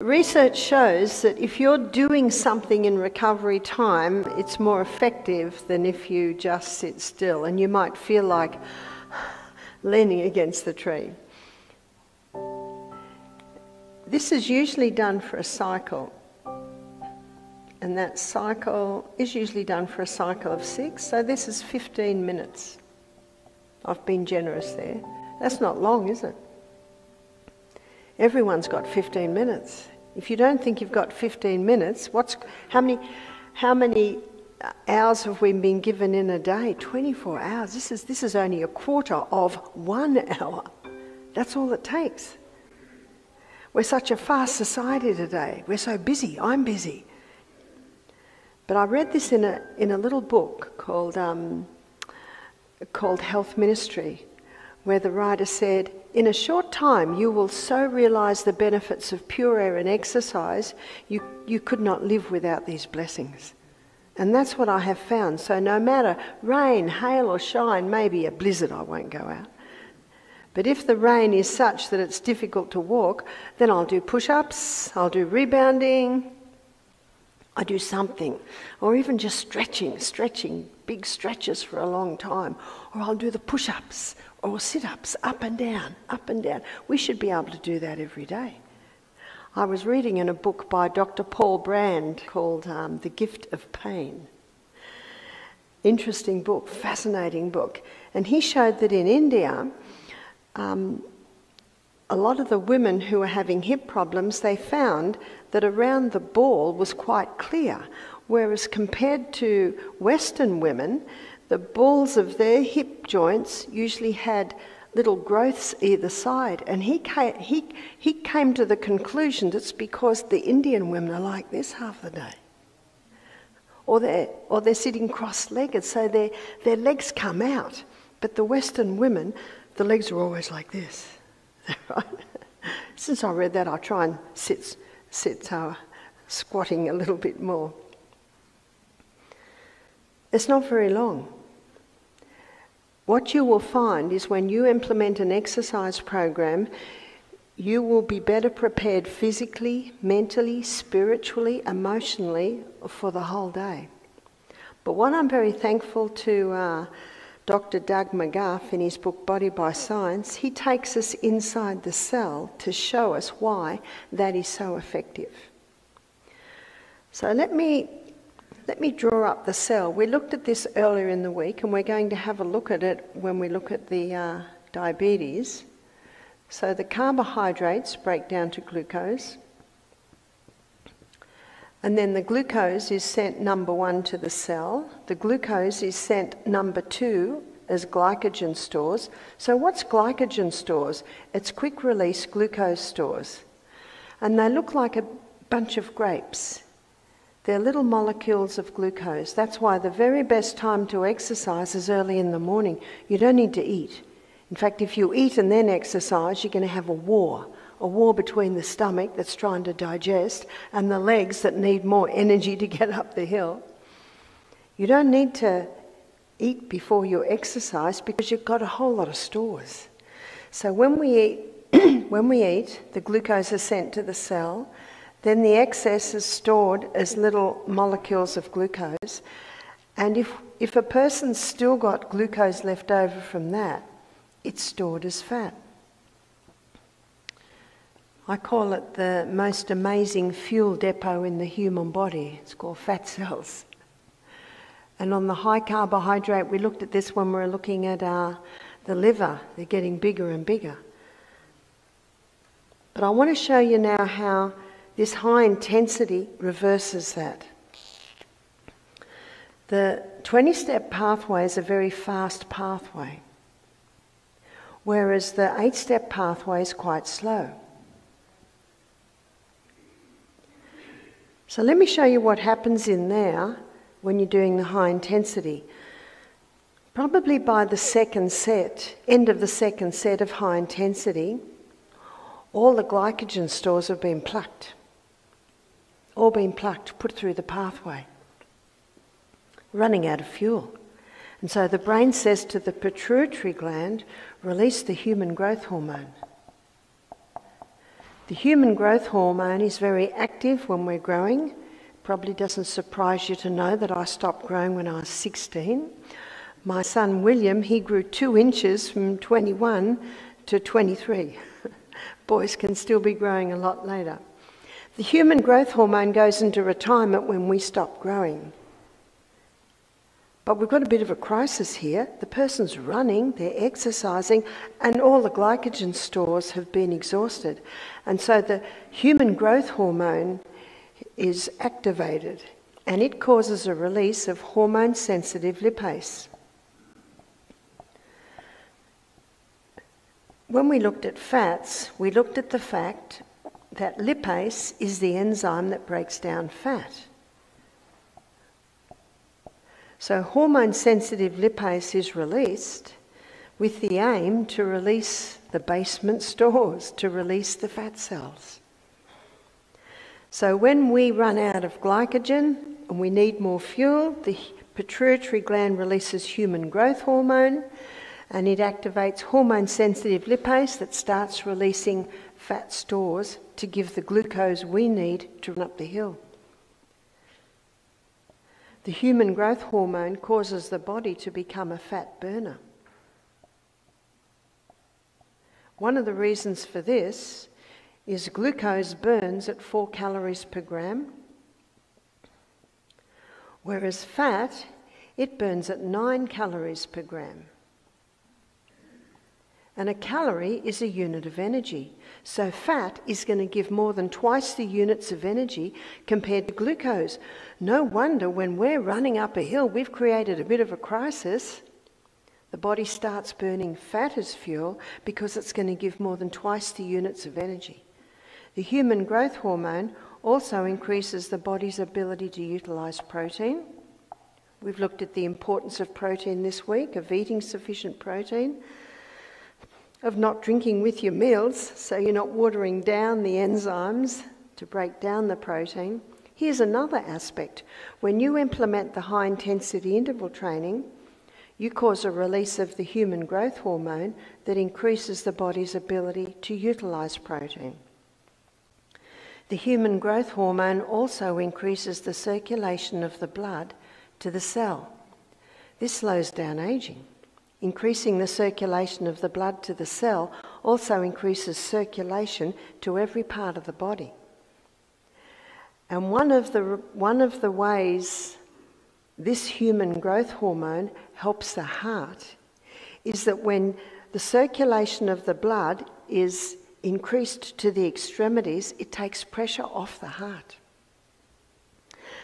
Research shows that if you're doing something in recovery time, it's more effective than if you just sit still, and you might feel like leaning against the tree. This is usually done for a cycle, and that cycle is usually done for a cycle of 6, so this is 15 minutes. I've been generous there. That's not long, is it? Everyone's got 15 minutes. If you don't think you've got 15 minutes, how many hours have we been given in a day? 24 hours. This is only a quarter of 1 hour. That's all it takes. We're such a fast society today. We're so busy. I'm busy. But I read this in a little book called Health Ministry, where the writer said, in a short time you will so realise the benefits of pure air and exercise, you could not live without these blessings. And that's what I have found. So no matter rain, hail or shine, maybe a blizzard, I won't go out. But if the rain is such that it's difficult to walk, then I'll do push-ups, I'll do rebounding, I do something, or even just stretching, big stretches for a long time, or I'll do the push-ups, or sit-ups, up and down, up and down. We should be able to do that every day. I was reading in a book by Dr. Paul Brand called The Gift of Pain. Interesting book, fascinating book. And he showed that in India, a lot of the women who were having hip problems, they found that around the ball was quite clear, whereas compared to Western women, the balls of their hip joints usually had little growths either side. And he came to the conclusion that's because the Indian women are like this half the day. Or they're sitting cross-legged, so their legs come out. But the Western women, the legs are always like this. Right? Since I read that, I'll try and sit squatting a little bit more. It's not very long. What you will find is when you implement an exercise program, you will be better prepared physically, mentally, spiritually, emotionally for the whole day. But what I'm very thankful to Dr. Doug McGuff in his book Body by Science, he takes us inside the cell to show us why that is so effective. So let me draw up the cell. We looked at this earlier in the week, and we're going to have a look at it when we look at the diabetes. So the carbohydrates break down to glucose, and then the glucose is sent number 1 to the cell. The glucose is sent number 2 as glycogen stores. So what's glycogen stores? It's quick release glucose stores. And they look like a bunch of grapes. They're little molecules of glucose. That's why the very best time to exercise is early in the morning. You don't need to eat. In fact, if you eat and then exercise, you're going to have a war between the stomach that's trying to digest and the legs that need more energy to get up the hill. You don't need to eat before you exercise because you've got a whole lot of stores. So when we eat, the glucose is sent to the cell. Then the excess is stored as little molecules of glucose. And if a person's still got glucose left over from that, it's stored as fat. I call it the most amazing fuel depot in the human body. It's called fat cells. And on the high carbohydrate, we looked at this when we were looking at the liver. They're getting bigger and bigger. But I want to show you now how this high intensity reverses that. The 20-step pathway is a very fast pathway, whereas the 8-step pathway is quite slow. So let me show you what happens in there when you're doing the high intensity. Probably by the second set, end of the second set of high intensity, all the glycogen stores have been plucked. All been plucked, put through the pathway. Running out of fuel. And so the brain says to the pituitary gland, release the human growth hormone. The human growth hormone is very active when we're growing. Probably doesn't surprise you to know that I stopped growing when I was 16. My son William, he grew 2 inches from 21 to 23. Boys can still be growing a lot later. The human growth hormone goes into retirement when we stop growing. But we've got a bit of a crisis here. The person's running, they're exercising, and all the glycogen stores have been exhausted. And so the human growth hormone is activated, and it causes a release of hormone-sensitive lipase. When we looked at fats, we looked at the fact that lipase is the enzyme that breaks down fat. So hormone-sensitive lipase is released with the aim to release the basement stores, to release the fat cells. So when we run out of glycogen and we need more fuel, the pituitary gland releases human growth hormone, and it activates hormone-sensitive lipase that starts releasing fat stores to give the glucose we need to run up the hill. The human growth hormone causes the body to become a fat burner. One of the reasons for this is glucose burns at 4 calories per gram, whereas fat, it burns at 9 calories per gram. And a calorie is a unit of energy. So fat is going to give more than twice the units of energy compared to glucose. No wonder when we're running up a hill, we've created a bit of a crisis. The body starts burning fat as fuel because it's going to give more than twice the units of energy. The human growth hormone also increases the body's ability to utilise protein. We've looked at the importance of protein this week, of eating sufficient protein, of not drinking with your meals, so you're not watering down the enzymes to break down the protein. Here's another aspect. When you implement the high-intensity interval training, you cause a release of the human growth hormone that increases the body's ability to utilise protein. The human growth hormone also increases the circulation of the blood to the cell. This slows down ageing. Increasing the circulation of the blood to the cell also increases circulation to every part of the body. And one of the ways this human growth hormone helps the heart is that when the circulation of the blood is increased to the extremities, it takes pressure off the heart.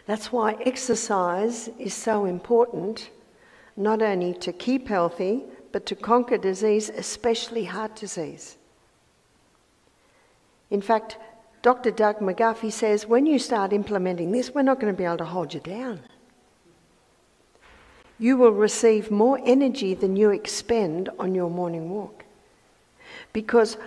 That's why exercise is so important, not only to keep healthy, but to conquer disease, especially heart disease. In fact, Dr. Doug McGuffey says, when you start implementing this, we're not going to be able to hold you down. You will receive more energy than you expend on your morning walk. Because,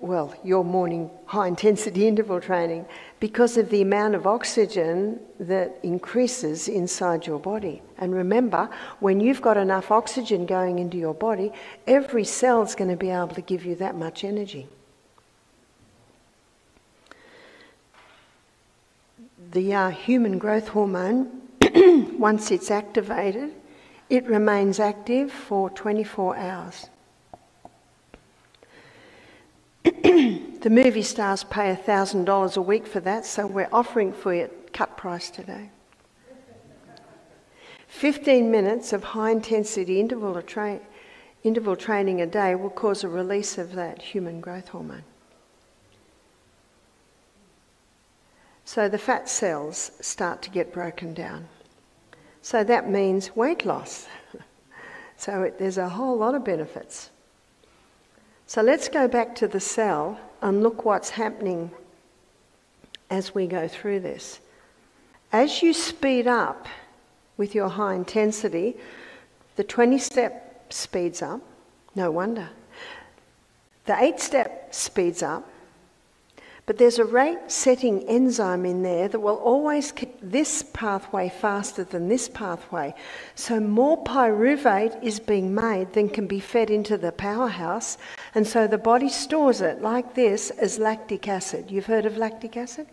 well, your morning high-intensity interval training, because of the amount of oxygen that increases inside your body. And remember, when you've got enough oxygen going into your body, every cell's going to be able to give you that much energy. The human growth hormone, once it's activated, it remains active for 24 hours. The movie stars pay $1,000 a week for that, so we're offering for you at cut price today. 15 minutes of high-intensity interval training a day will cause a release of that human growth hormone. So the fat cells start to get broken down. So that means weight loss. So there's a whole lot of benefits. So let's go back to the cell and look what's happening as we go through this. As you speed up with your high intensity, the 20-step speeds up. No wonder. The 8-step speeds up. But there's a rate-setting enzyme in there that will always keep this pathway faster than this pathway. So more pyruvate is being made than can be fed into the powerhouse, and so the body stores it like this as lactic acid. You've heard of lactic acid?